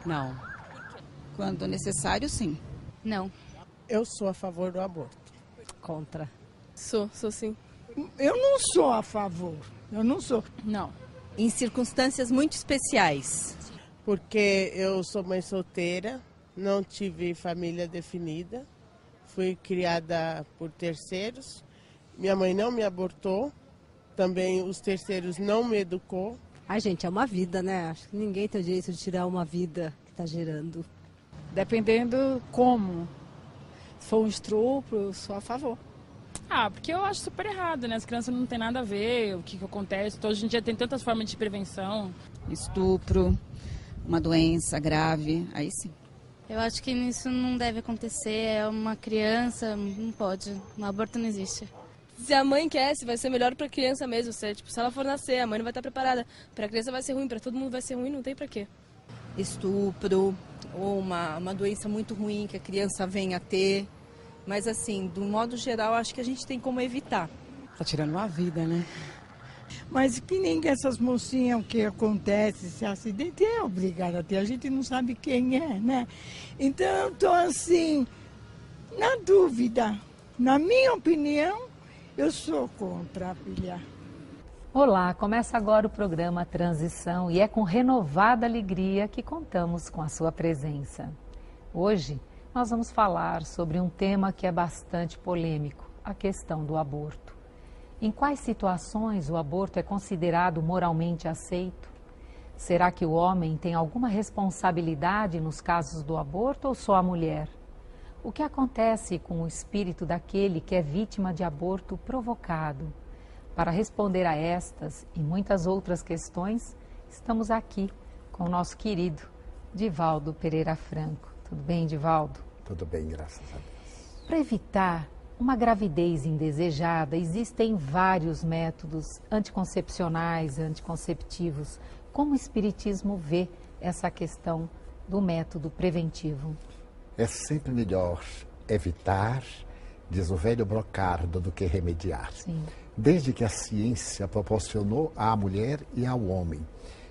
Não. Quando necessário, sim. Não. Eu sou a favor do aborto. Contra. Sou sim. Eu não sou a favor. Eu não sou. Não. Em circunstâncias muito especiais. Porque eu sou mãe solteira, não tive família definida, fui criada por terceiros, minha mãe não me abortou, também os terceiros não me educou. Ai, gente, é uma vida, né? Acho que ninguém tem o direito de tirar uma vida que está gerando. Dependendo como. Se for um estupro, eu sou a favor. Porque eu acho super errado, né? As crianças não têm nada a ver, o que acontece. Hoje em dia tem tantas formas de prevenção. Estupro, uma doença grave, aí sim. Eu acho que isso não deve acontecer. É uma criança, não pode. Um aborto não existe. Se a mãe quer, se vai ser melhor pra criança mesmo. Se ela for nascer, a mãe não vai estar preparada. Pra criança vai ser ruim, pra todo mundo vai ser ruim, não tem pra quê. Estupro ou uma doença muito ruim que a criança venha a ter. Mas assim, do modo geral, acho que a gente tem como evitar. Tá tirando uma vida, né? Mas que nem essas mocinhas, o que acontece, esse acidente é obrigado a ter. A gente não sabe quem é, né? Então eu estou assim, na dúvida. Na minha opinião, eu sou contra, filha. Olá, começa agora o programa Transição e é com renovada alegria que contamos com a sua presença. Hoje nós vamos falar sobre um tema que é bastante polêmico, a questão do aborto. Em quais situações o aborto é considerado moralmente aceito? Será que o homem tem alguma responsabilidade nos casos do aborto ou só a mulher? O que acontece com o espírito daquele que é vítima de aborto provocado? Para responder a estas e muitas outras questões, estamos aqui com o nosso querido Divaldo Pereira Franco. Tudo bem, Divaldo? Tudo bem, graças a Deus. Para evitar uma gravidez indesejada, existem vários métodos anticoncepcionais, anticonceptivos. Como o Espiritismo vê essa questão do método preventivo? É sempre melhor evitar, diz o velho Brocardo, do que remediar. Sim. Desde que a ciência proporcionou à mulher e ao homem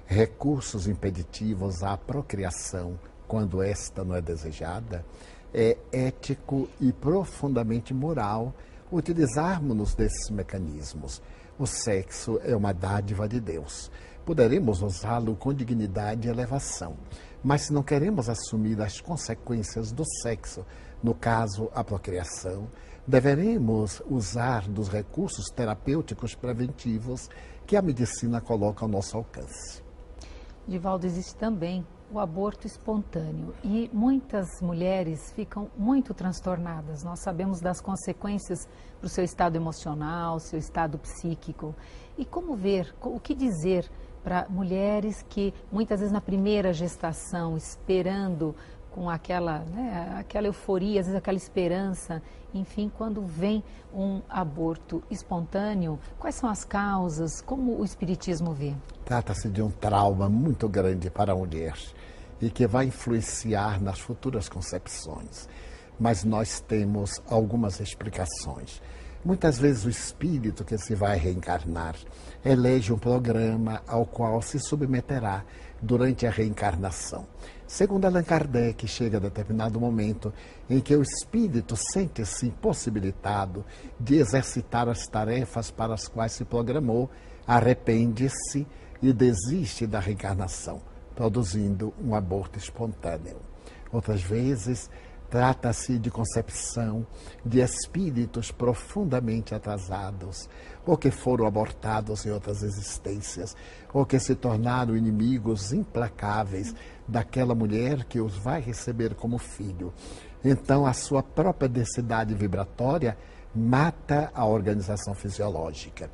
recursos impeditivos à procriação, quando esta não é desejada, é ético e profundamente moral utilizarmos-nos desses mecanismos. O sexo é uma dádiva de Deus. Poderemos usá-lo com dignidade e elevação, mas se não queremos assumir as consequências do sexo, no caso, a procriação, deveremos usar dos recursos terapêuticos preventivos que a medicina coloca ao nosso alcance. Divaldo, existe também o aborto espontâneo e muitas mulheres ficam muito transtornadas. Nós sabemos das consequências para o seu estado emocional, seu estado psíquico. E como ver, o que dizer para mulheres que muitas vezes na primeira gestação, esperando com aquela euforia, às vezes aquela esperança, enfim, quando vem um aborto espontâneo, quais são as causas, como o Espiritismo vê? Trata-se de um trauma muito grande para a mulher e que vai influenciar nas futuras concepções. Mas nós temos algumas explicações. Muitas vezes o espírito que se vai reencarnar elege um programa ao qual se submeterá durante a reencarnação. Segundo Allan Kardec, chega a determinado momento em que o espírito sente-se impossibilitado de exercitar as tarefas para as quais se programou, arrepende-se e desiste da reencarnação, produzindo um aborto espontâneo. Outras vezes, trata-se de concepção de espíritos profundamente atrasados, ou que foram abortados em outras existências, ou que se tornaram inimigos implacáveis daquela mulher que os vai receber como filho. Então, a sua própria densidade vibratória mata a organização fisiológica.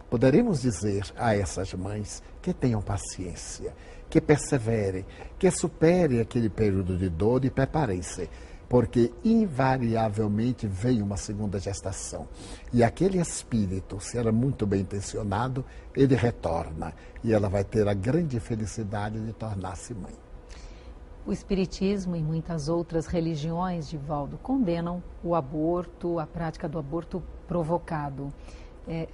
Poderemos dizer a essas mães que tenham paciência, que perseverem, que superem aquele período de dor e preparem-se, porque invariavelmente vem uma segunda gestação. E aquele espírito, se era muito bem intencionado, ele retorna e ela vai ter a grande felicidade de tornar-se mãe. O Espiritismo e muitas outras religiões, Divaldo, condenam o aborto, a prática do aborto provocado.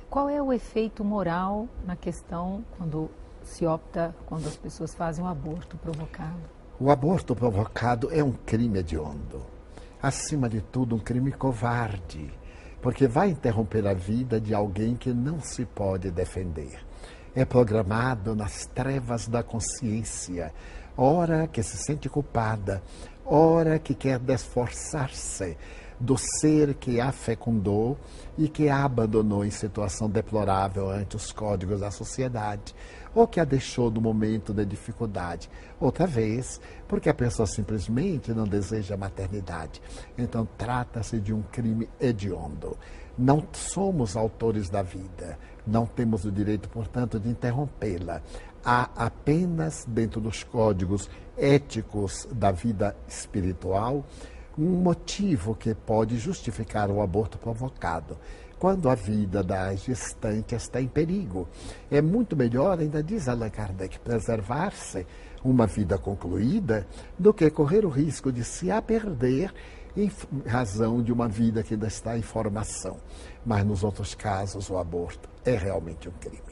Qual é o efeito moral na questão quando se opta quando as pessoas fazem um aborto provocado? O aborto provocado é um crime hediondo. Acima de tudo, um crime covarde, porque vai interromper a vida de alguém que não se pode defender. É programado nas trevas da consciência, ora que se sente culpada, ora que quer desforçar-se do ser que a fecundou e que a abandonou em situação deplorável ante os códigos da sociedade, ou que a deixou no momento de dificuldade. Outra vez, porque a pessoa simplesmente não deseja a maternidade. Então, trata-se de um crime hediondo. Não somos autores da vida, não temos o direito, portanto, de interrompê-la. Há apenas, dentro dos códigos éticos da vida espiritual, um motivo que pode justificar o aborto provocado, quando a vida da gestante está em perigo. É muito melhor, ainda diz Allan Kardec, preservar-se uma vida concluída do que correr o risco de se a perder em razão de uma vida que ainda está em formação. Mas nos outros casos o aborto é realmente um crime.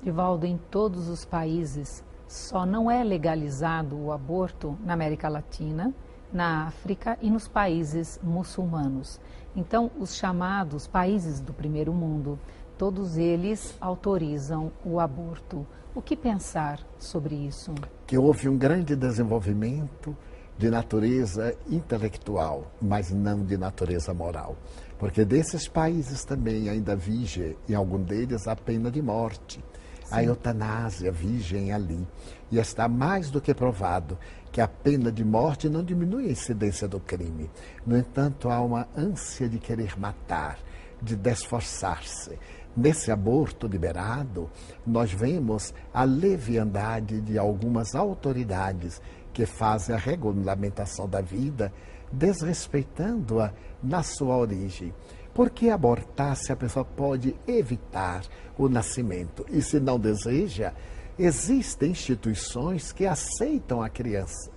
Divaldo, em todos os países só não é legalizado o aborto na América Latina, na África e nos países muçulmanos. Então, os chamados países do primeiro mundo, todos eles autorizam o aborto. O que pensar sobre isso? Que houve um grande desenvolvimento de natureza intelectual, mas não de natureza moral. Porque desses países também ainda vige, em algum deles, a pena de morte. Sim. A eutanásia vigem ali. E está mais do que provado que a pena de morte não diminui a incidência do crime. No entanto, há uma ânsia de querer matar, de desforçar-se. Nesse aborto liberado, nós vemos a leviandade de algumas autoridades que fazem a regulamentação da vida, desrespeitando-a na sua origem. Por que abortar se a pessoa pode evitar o nascimento? E se não deseja, existem instituições que aceitam a criança,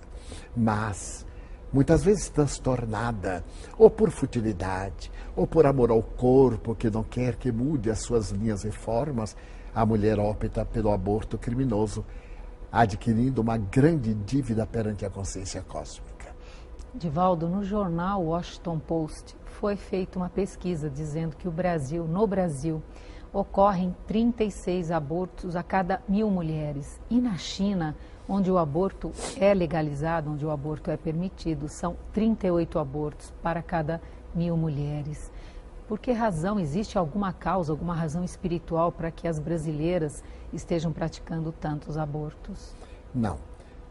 mas muitas vezes transtornada, ou por futilidade, ou por amor ao corpo, que não quer que mude as suas linhas e formas, a mulher opta pelo aborto criminoso, adquirindo uma grande dívida perante a consciência cósmica. Divaldo, no jornal Washington Post foi feita uma pesquisa dizendo que no Brasil, ocorrem 36 abortos a cada 1.000 mulheres. E na China, onde o aborto é legalizado, onde o aborto é permitido, são 38 abortos para cada 1.000 mulheres. Por que razão? Existe alguma causa, alguma razão espiritual para que as brasileiras estejam praticando tantos abortos? Não.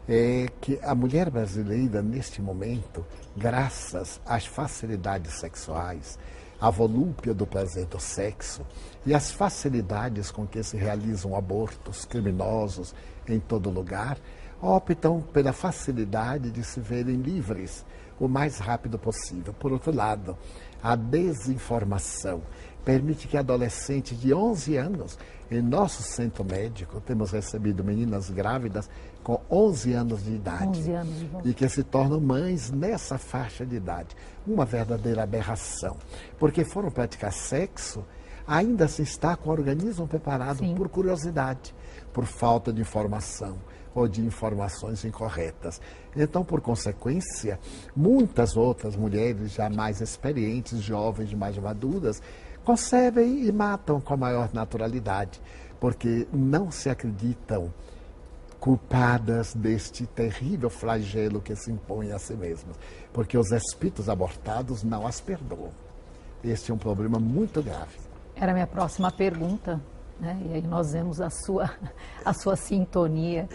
É que a mulher brasileira, neste momento, graças às facilidades sexuais, à volúpia do prazer do sexo e às facilidades com que se realizam abortos criminosos em todo lugar, optam pela facilidade de se verem livres o mais rápido possível. Por outro lado, a desinformação permite que adolescentes de 11 anos, em nosso centro médico, temos recebido meninas grávidas com 11 anos de idade. 11 anos, e que se tornam mães nessa faixa de idade. Uma verdadeira aberração. Porque foram praticar sexo, ainda se está com o organismo preparado. Sim. Por curiosidade, por falta de informação ou de informações incorretas. Então, por consequência, muitas outras mulheres já mais experientes, jovens, mais maduras, concebem e matam com a maior naturalidade, porque não se acreditam culpadas deste terrível flagelo que se impõe a si mesmas, porque os espíritos abortados não as perdoam. Este é um problema muito grave. Era a minha próxima pergunta, né? E aí nós vemos a sua sintonia.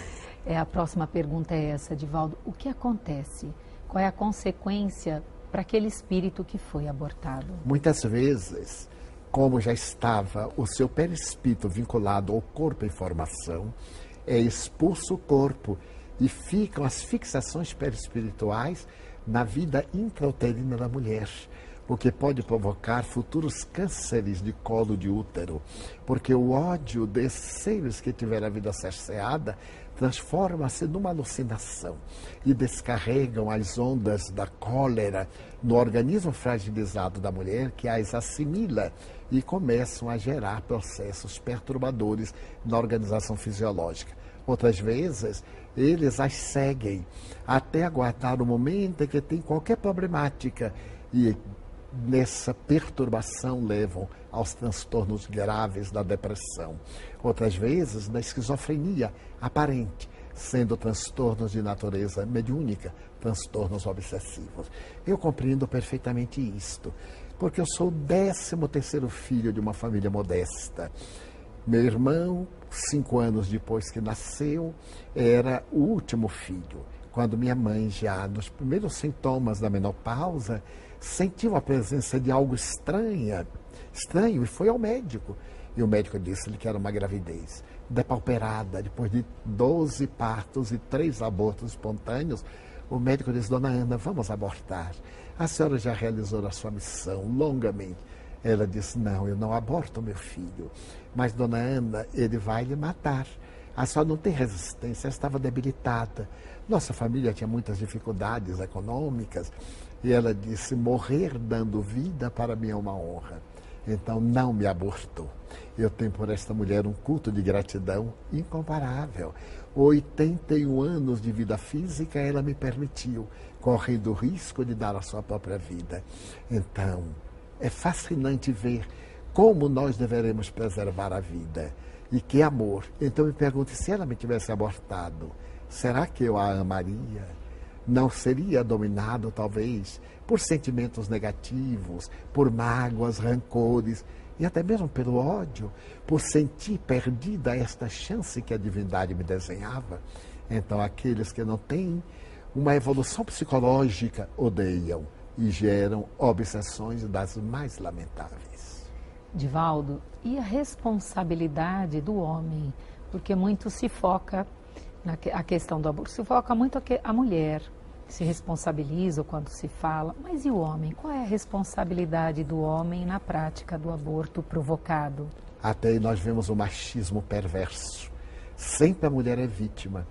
A próxima pergunta é essa, Divaldo. O que acontece? Qual é a consequência para aquele espírito que foi abortado? Muitas vezes, como já estava o seu perispírito vinculado ao corpo em formação, é expulso o corpo e ficam as fixações perispirituais na vida intrauterina da mulher. o que pode provocar futuros cânceres de colo de útero, porque o ódio desses seres que tiveram a vida cerceada transforma-se numa alucinação e descarregam as ondas da cólera no organismo fragilizado da mulher, que as assimila e começam a gerar processos perturbadores na organização fisiológica. Outras vezes, eles as seguem até aguardar o momento em que tem qualquer problemática e nessa perturbação levam aos transtornos graves da depressão. Outras vezes, na esquizofrenia aparente, sendo transtornos de natureza mediúnica, transtornos obsessivos. Eu compreendo perfeitamente isto, porque eu sou o 13º filho de uma família modesta. Meu irmão, 5 anos depois que nasceu, era o último filho. Quando minha mãe, já nos primeiros sintomas da menopausa, sentiu a presença de algo estranho e foi ao médico. E o médico disse-lhe que era uma gravidez depauperada. Depois de 12 partos e 3 abortos espontâneos, o médico disse: Dona Ana, vamos abortar. A senhora já realizou a sua missão longamente. Ela disse: não, eu não aborto meu filho. Mas, Dona Ana, ele vai lhe matar. A senhora não tem resistência, ela estava debilitada. Nossa família tinha muitas dificuldades econômicas. E ela disse: morrer dando vida para mim é uma honra. Então não me abortou. Eu tenho por esta mulher um culto de gratidão incomparável. 81 anos de vida física ela me permitiu, correndo o risco de dar a sua própria vida. Então, é fascinante ver como nós deveremos preservar a vida. E que amor. Então me pergunto, se ela me tivesse abortado, será que eu a amaria? Não seria dominado, talvez, por sentimentos negativos, por mágoas, rancores e até mesmo pelo ódio, por sentir perdida esta chance que a divindade me desenhava? Então, aqueles que não têm uma evolução psicológica odeiam e geram obsessões das mais lamentáveis. Divaldo, e a responsabilidade do homem? Porque muito se foca na questão do aborto, se foca muito a mulher, se responsabiliza quando se fala, mas e o homem? Qual é a responsabilidade do homem na prática do aborto provocado? Até aí nós vemos o machismo perverso. Sempre a mulher é vítima.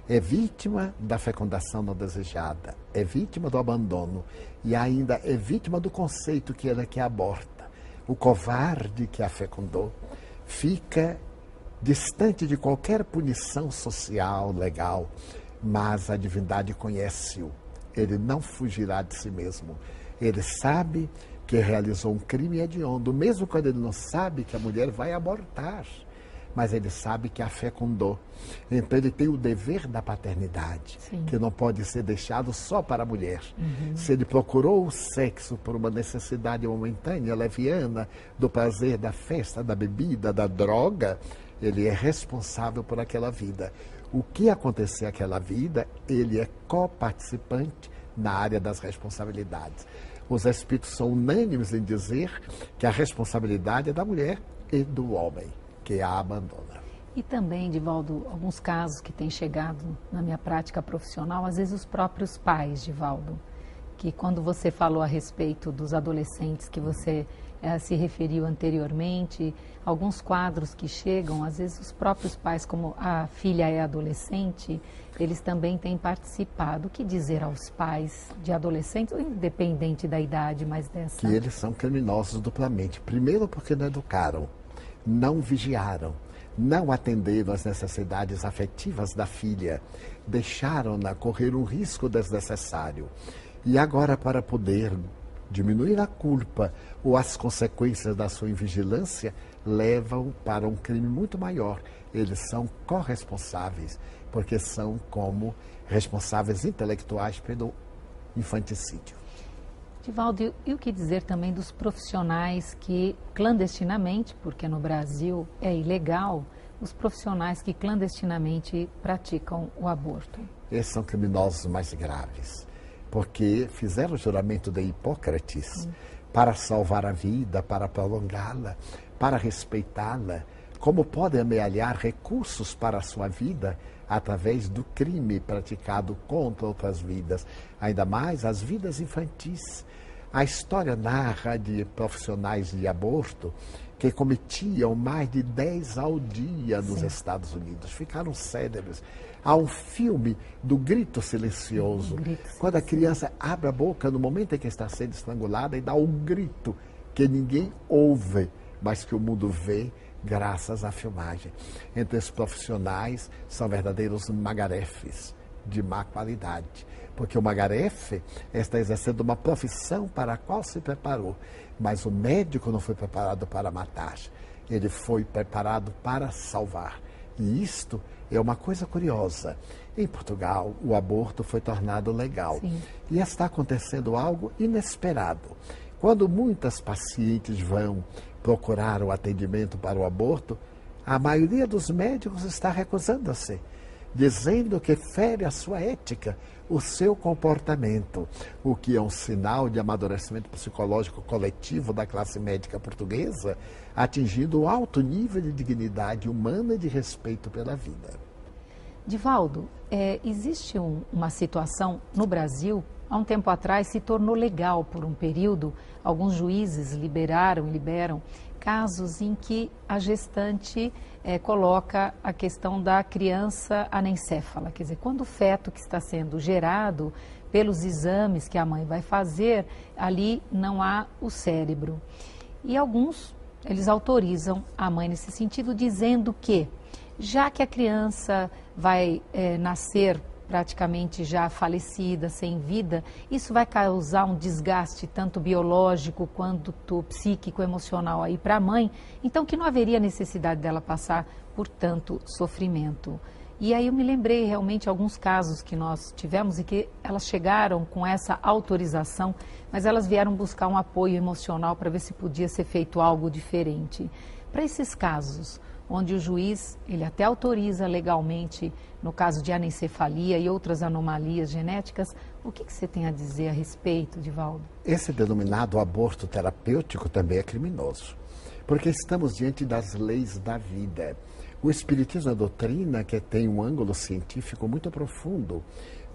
É vítima da fecundação não desejada, é vítima do abandono e ainda é vítima do conceito que ela é que aborta. O covarde que a fecundou fica distante de qualquer punição social, legal, mas a divindade conhece-o. Ele não fugirá de si mesmo. Ele sabe que realizou um crime hediondo, mesmo quando ele não sabe que a mulher vai abortar. Mas ele sabe que a fecundou. Então ele tem o dever da paternidade, sim, que não pode ser deixado só para a mulher. Se ele procurou o sexo por uma necessidade momentânea, leviana, do prazer, da festa, da bebida, da droga, ele é responsável por aquela vida. O que acontecer naquela vida, ele é coparticipante na área das responsabilidades. Os espíritos são unânimes em dizer que a responsabilidade é da mulher e do homem, que a abandona. E também, Divaldo, alguns casos que têm chegado na minha prática profissional, às vezes os próprios pais, Divaldo, que quando você falou a respeito dos adolescentes que você se referiu anteriormente, alguns quadros que chegam, às vezes os próprios pais, como a filha é adolescente, eles também têm participado. O que dizer aos pais de adolescentes, independente da idade, mas dessa... Que eles são criminosos duplamente. Primeiro porque não educaram, não vigiaram, não atenderam às necessidades afetivas da filha, deixaram-na correr um risco desnecessário. E agora, para poder diminuir a culpa ou as consequências da sua invigilância, levam para um crime muito maior. Eles são corresponsáveis, porque são como responsáveis intelectuais pelo infanticídio. Divaldo, e o que dizer também dos profissionais que clandestinamente, porque no Brasil é ilegal, os profissionais que clandestinamente praticam o aborto? Esses são criminosos mais graves, porque fizeram o juramento de Hipócrates para salvar a vida, para prolongá-la, para respeitá-la. Como podem amealhar recursos para a sua vida através do crime praticado contra outras vidas, ainda mais as vidas infantis? A história narra de profissionais de aborto que cometiam mais de 10 ao dia nos Estados Unidos. Ficaram célebres. Há um filme do grito silencioso, quando a criança abre a boca no momento em que está sendo estrangulada e dá um grito que ninguém ouve, mas que o mundo vê graças à filmagem. Entre os profissionais são verdadeiros magarefes de má qualidade, porque o magarefe está exercendo uma profissão para a qual se preparou, mas o médico não foi preparado para matar, ele foi preparado para salvar. E isto é uma coisa curiosa. Em Portugal, o aborto foi tornado legal. E está acontecendo algo inesperado. Quando muitas pacientes vão procurar o atendimento para o aborto, a maioria dos médicos está recusando-se, dizendo que fere a sua ética, o seu comportamento, o que é um sinal de amadurecimento psicológico coletivo da classe médica portuguesa, atingindo um alto nível de dignidade humana e de respeito pela vida. Divaldo, existe uma situação no Brasil, há um tempo atrás se tornou legal por um período, alguns juízes liberam casos em que a gestante coloca a questão da criança anencéfala, quer dizer, quando o feto que está sendo gerado pelos exames que a mãe vai fazer, ali não há o cérebro. E alguns, eles autorizam a mãe nesse sentido, dizendo que, já que a criança vai nascer praticamente já falecida, sem vida, isso vai causar um desgaste tanto biológico quanto psíquico, emocional aí para a mãe, então que não haveria necessidade dela passar por tanto sofrimento. E aí eu me lembrei realmente alguns casos que nós tivemos e que elas chegaram com essa autorização, mas elas vieram buscar um apoio emocional para ver se podia ser feito algo diferente. Para esses casos, onde o juiz, ele até autoriza legalmente, no caso de anencefalia e outras anomalias genéticas, o que você tem a dizer a respeito, Divaldo? Esse denominado aborto terapêutico também é criminoso, porque estamos diante das leis da vida. O Espiritismo é doutrina que tem um ângulo científico muito profundo.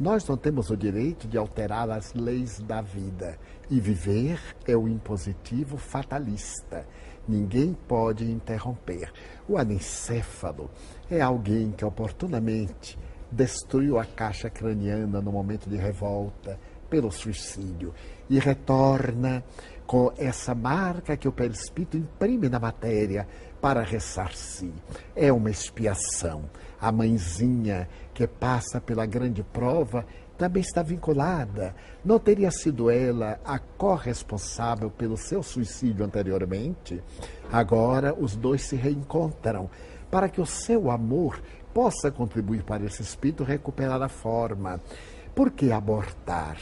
Nós não temos o direito de alterar as leis da vida, e viver é o impositivo fatalista. Ninguém pode interromper. O anencéfalo é alguém que oportunamente destruiu a caixa craniana no momento de revolta pelo suicídio e retorna com essa marca que o perispírito imprime na matéria para ressarcir. É uma expiação. A mãezinha que passa pela grande prova também está vinculada. Não teria sido ela a corresponsável pelo seu suicídio anteriormente? Agora os dois se reencontram para que o seu amor possa contribuir para esse espírito recuperar a forma. Por que abortar?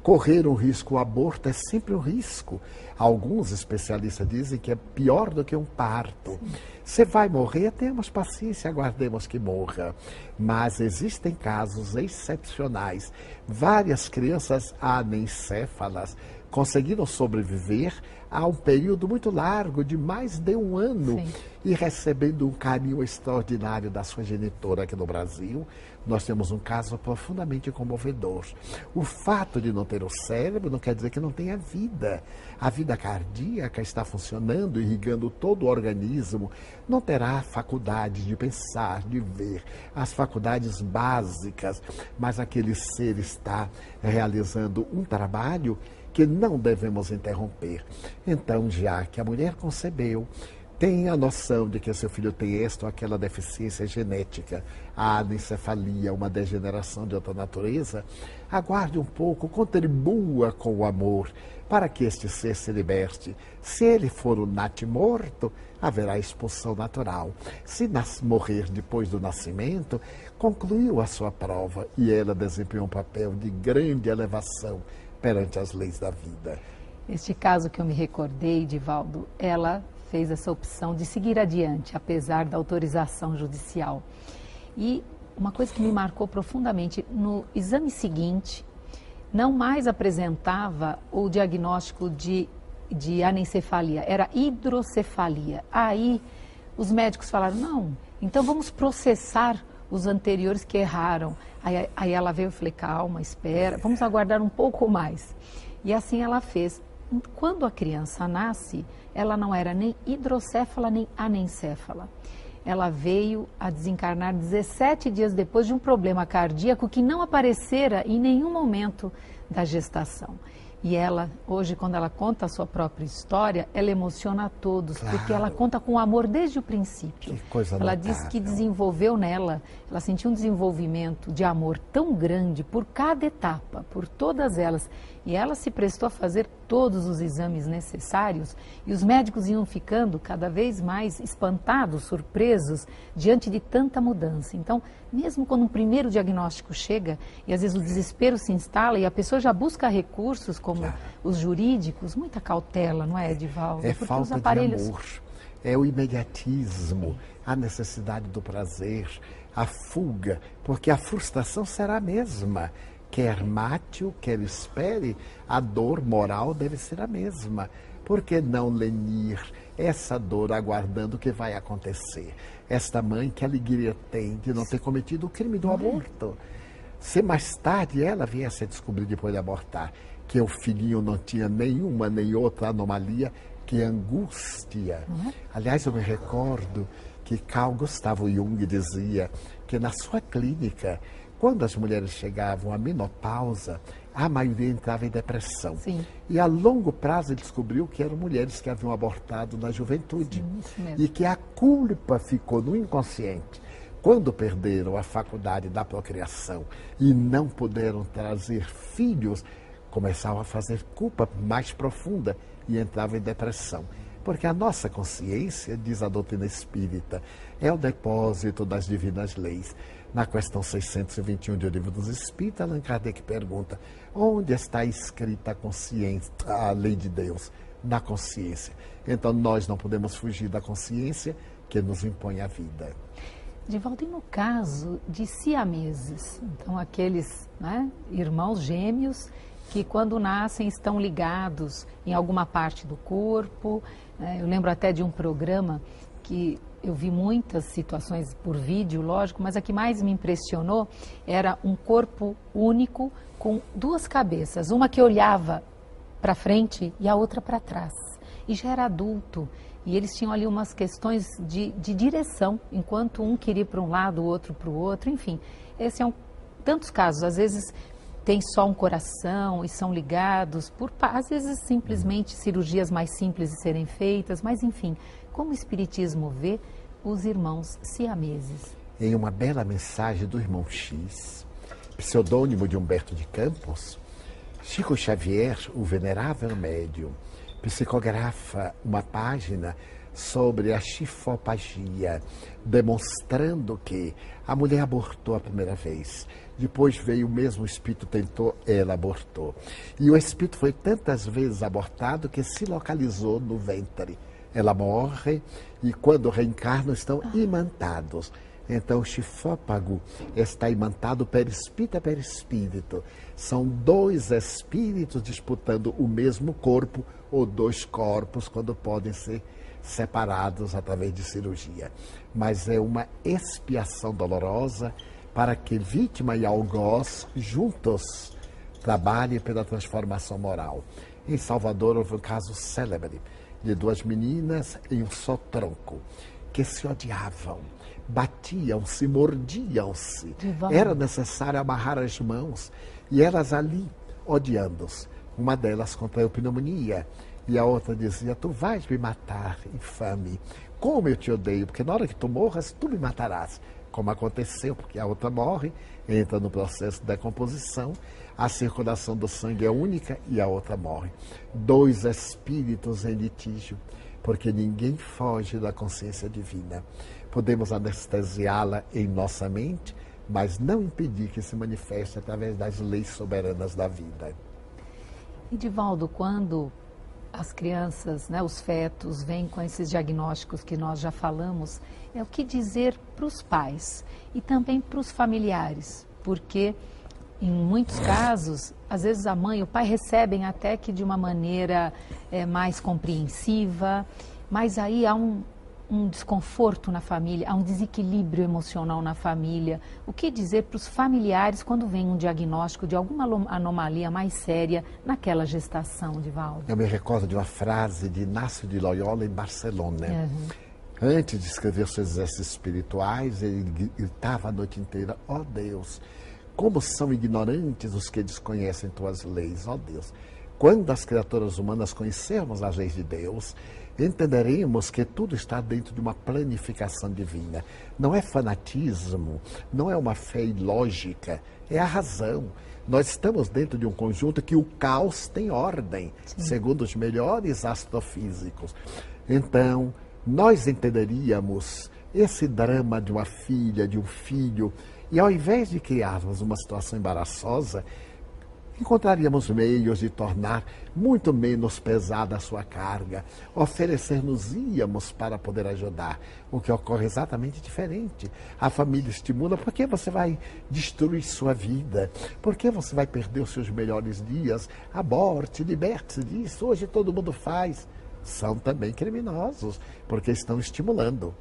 Correr um risco, o aborto é sempre um risco. Alguns especialistas dizem que é pior do que um parto. Você vai morrer, temos paciência, aguardemos que morra. Mas existem casos excepcionais. Várias crianças anencéfalas conseguiram sobreviver a um período muito largo, de mais de um ano, e recebendo um carinho extraordinário da sua genitora aqui no Brasil. Nós temos um caso profundamente comovedor. O fato de não ter o cérebro não quer dizer que não tenha vida. A vida cardíaca está funcionando, irrigando todo o organismo. Não terá faculdade de pensar, de ver, as faculdades básicas, mas aquele ser está realizando um trabalho que não devemos interromper. Então, já que a mulher concebeu, tenha a noção de que seu filho tem esta ou aquela deficiência genética, a anencefalia, uma degeneração de outra natureza, aguarde um pouco, contribua com o amor para que este ser se liberte. Se ele for um natimorto, haverá expulsão natural. Se morrer depois do nascimento, concluiu a sua prova e ela desempenhou um papel de grande elevação perante as leis da vida. Este caso que eu me recordei, Divaldo, ela fez essa opção de seguir adiante, apesar da autorização judicial. E uma coisa que me marcou profundamente, no exame seguinte, não mais apresentava o diagnóstico de anencefalia, era hidrocefalia. Aí os médicos falaram, não, então vamos processar os anteriores que erraram. Aí ela veio e falei, calma, espera, vamos aguardar um pouco mais. E assim ela fez. quando a criança nasce, ela não era nem hidrocéfala nem anencéfala. Ela veio a desencarnar 17 dias depois de um problema cardíaco que não aparecera em nenhum momento da gestação. E ela, hoje, quando ela conta a sua própria história, ela emociona a todos, claro, porque ela conta com amor desde o princípio. Que coisa ela notável. diz que desenvolveu nela, ela sentiu um desenvolvimento de amor tão grande por cada etapa, por todas elas. E ela se prestou a fazer todos os exames necessários e os médicos iam ficando cada vez mais espantados, surpresos, diante de tanta mudança. Então, mesmo quando um primeiro diagnóstico chega e às vezes o desespero se instala e a pessoa já busca recursos como os jurídicos, muita cautela, não é, Edivaldo? É porque falta os aparelhos... de amor, é o imediatismo, a necessidade do prazer, a fuga, porque a frustração será a mesma. Quer mate-o, quer espere, a dor moral deve ser a mesma. Por que não lenir essa dor aguardando o que vai acontecer? Esta mãe, que alegria tem de não ter cometido o crime do aborto. Se mais tarde ela viesse a descobrir, depois de abortar, que o filhinho não tinha nenhuma nem outra anomalia, que angústia. Aliás, eu me recordo que Carl Gustav Jung dizia que na sua clínica, quando as mulheres chegavam à menopausa, a maioria entrava em depressão. Sim. E a longo prazo ele descobriu que eram mulheres que haviam abortado na juventude. Sim, isso mesmo. E que a culpa ficou no inconsciente. Quando perderam a faculdade da procriação e não puderam trazer filhos, começavam a fazer culpa mais profunda e entravam em depressão. Porque a nossa consciência, diz a doutrina espírita, é o depósito das divinas leis. Na questão 621 do Livro dos Espíritos, Allan Kardec pergunta: onde está escrita a consciência, a lei de Deus? Na consciência. Então nós não podemos fugir da consciência que nos impõe a vida. Edivaldo, e no caso de siameses, então aqueles, né, irmãos gêmeos que quando nascem estão ligados em alguma parte do corpo, eu lembro até de um programa que eu vi muitas situações por vídeo, lógico, mas a que mais me impressionou era um corpo único com duas cabeças, uma que olhava para frente e a outra para trás. E já era adulto, e eles tinham ali umas questões de direção, enquanto um queria ir para um lado, o outro para o outro, enfim. Esses são tantos casos, às vezes tem só um coração e são ligados, às vezes simplesmente cirurgias mais simples de serem feitas, mas enfim, como o Espiritismo vê os irmãos siameses? Em uma bela mensagem do irmão X, pseudônimo de Humberto de Campos, Chico Xavier, o venerável médium, psicografa uma página sobre a chifopagia, demonstrando que a mulher abortou a primeira vez. Depois veio o mesmo espírito, tentou, ela abortou. E o espírito foi tantas vezes abortado que se localizou no ventre. Ela morre e quando reencarnam estão imantados. Então o chifópago está imantado perispírito a perispírito. São dois espíritos disputando o mesmo corpo ou dois corpos quando podem ser separados através de cirurgia. Mas é uma expiação dolorosa para que vítima e algoz juntos trabalhem pela transformação moral. Em Salvador houve um caso célebre de duas meninas em um só tronco, que se odiavam, batiam-se, mordiam-se. Era necessário amarrar as mãos e elas ali odiando-se. Uma delas contraiu pneumonia e a outra dizia: tu vais me matar, infame. Como eu te odeio, porque na hora que tu morras, tu me matarás. Como aconteceu, porque a outra morre, entra no processo de decomposição, a circulação do sangue é única e a outra morre. Dois espíritos em litígio, porque ninguém foge da consciência divina. Podemos anestesiá-la em nossa mente, mas não impedir que se manifeste através das leis soberanas da vida. Edivaldo, quando as crianças, né, os fetos, vêm com esses diagnósticos que nós já falamos, é o que dizer para os pais e também para os familiares, porque em muitos casos, às vezes a mãe e o pai recebem até que de uma maneira mais compreensiva, mas aí há um um desconforto na família, há um desequilíbrio emocional na família. O que dizer para os familiares quando vem um diagnóstico de alguma anomalia mais séria naquela gestação, Divaldo? Eu me recordo de uma frase de Inácio de Loyola em Barcelona. Antes de escrever seus exercícios espirituais, ele gritava a noite inteira: ó Deus, como são ignorantes os que desconhecem tuas leis, ó Deus. Quando as criaturas humanas conhecermos as leis de Deus, entenderemos que tudo está dentro de uma planificação divina. Não é fanatismo, não é uma fé ilógica, é a razão. Nós estamos dentro de um conjunto que o caos tem ordem, segundo os melhores astrofísicos. Então, nós entenderíamos esse drama de uma filha, de um filho, e ao invés de criarmos uma situação embaraçosa, encontraríamos meios de tornar muito menos pesada a sua carga, oferecer-nos-íamos para poder ajudar. O que ocorre é exatamente diferente. A família estimula: por que você vai destruir sua vida? Por que você vai perder os seus melhores dias? Aborte, liberte-se disso, hoje todo mundo faz. São também criminosos, porque estão estimulando.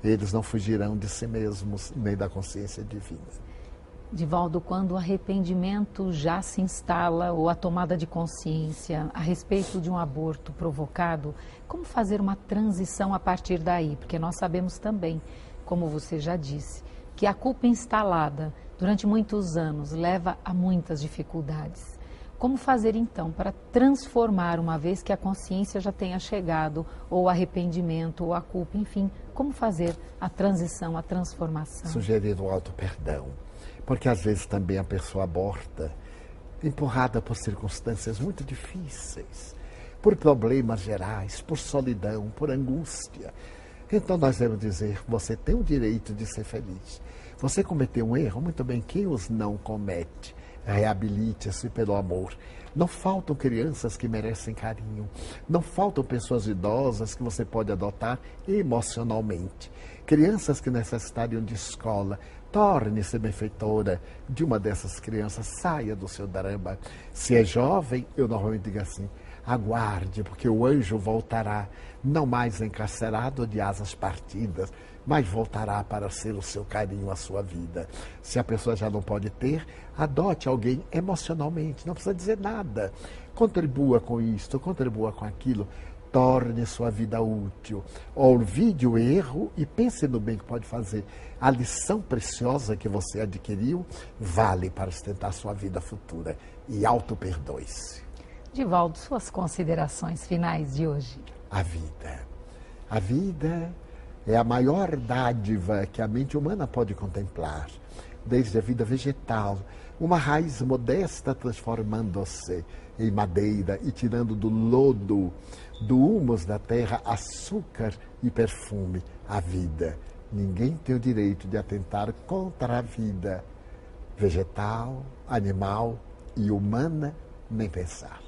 Eles não fugirão de si mesmos, nem da consciência divina. Divaldo, quando o arrependimento já se instala ou a tomada de consciência a respeito de um aborto provocado, como fazer uma transição a partir daí? Porque nós sabemos também, como você já disse, que a culpa instalada durante muitos anos leva a muitas dificuldades. Como fazer então para transformar, uma vez que a consciência já tenha chegado, ou o arrependimento, ou a culpa, enfim, como fazer a transição, a transformação? Sugerir o auto-perdão. Porque às vezes também a pessoa aborta, empurrada por circunstâncias muito difíceis, por problemas gerais, por solidão, por angústia. Então nós devemos dizer: você tem o direito de ser feliz. Você cometeu um erro, muito bem, quem os não comete? Reabilite-se pelo amor. Não faltam crianças que merecem carinho. Não faltam pessoas idosas que você pode adotar emocionalmente. Crianças que necessitariam de escola. Torne-se benfeitora de uma dessas crianças, saia do seu drama. Se é jovem, eu normalmente digo assim: aguarde, porque o anjo voltará, não mais encarcerado de asas partidas, mas voltará para ser o seu carinho, a sua vida. Se a pessoa já não pode ter, adote alguém emocionalmente, não precisa dizer nada. Contribua com isto, contribua com aquilo. Torne sua vida útil. Olvide o erro e pense no bem que pode fazer. A lição preciosa que você adquiriu vale para sustentar sua vida futura. E auto-perdoe-se. Divaldo, suas considerações finais de hoje. A vida. A vida é a maior dádiva que a mente humana pode contemplar. Desde a vida vegetal, uma raiz modesta transformando-se em madeira e tirando do lodo, do humus da terra, açúcar e perfume, a vida. Ninguém tem o direito de atentar contra a vida vegetal, animal e humana, nem pensar.